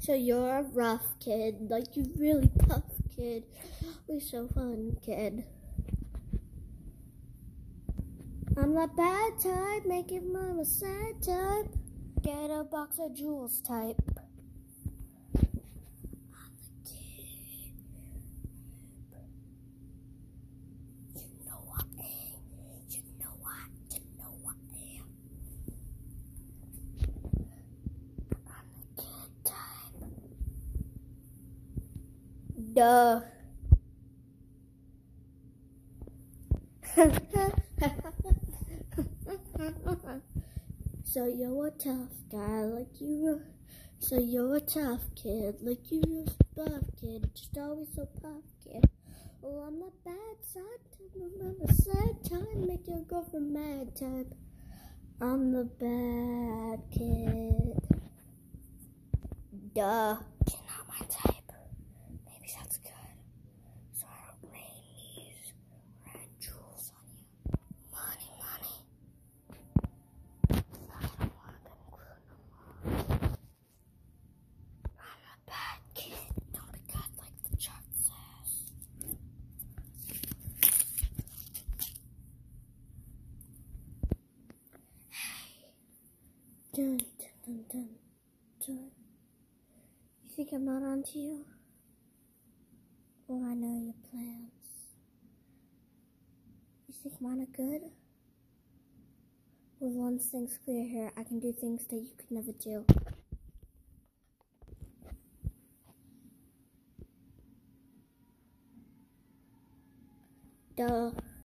So you're a rough kid, like you really tough kid. We're so fun, kid. I'm the bad type, make your mama sad type. Get a box of jewels type. I'm the kid. You know I am. You know I am. I'm the kid type. Duh. So you're a tough guy, like you. So you're a tough kid, like you buff kid, just always so puff kid. Well, I'm the bad side type, remember sad time, make your girlfriend mad type. I'm the bad kid. Duh. You're not my type. Maybe that's good. So I don't rain these red jewels on you. Money. I don't want them glue no more. I'm a bad kid. Don't be good like the chart says. Hey. Dun. You think I'm not onto you? Well, I know your plans. You think mine are good? Well, once things clear here, I can do things that you could never do. Duh.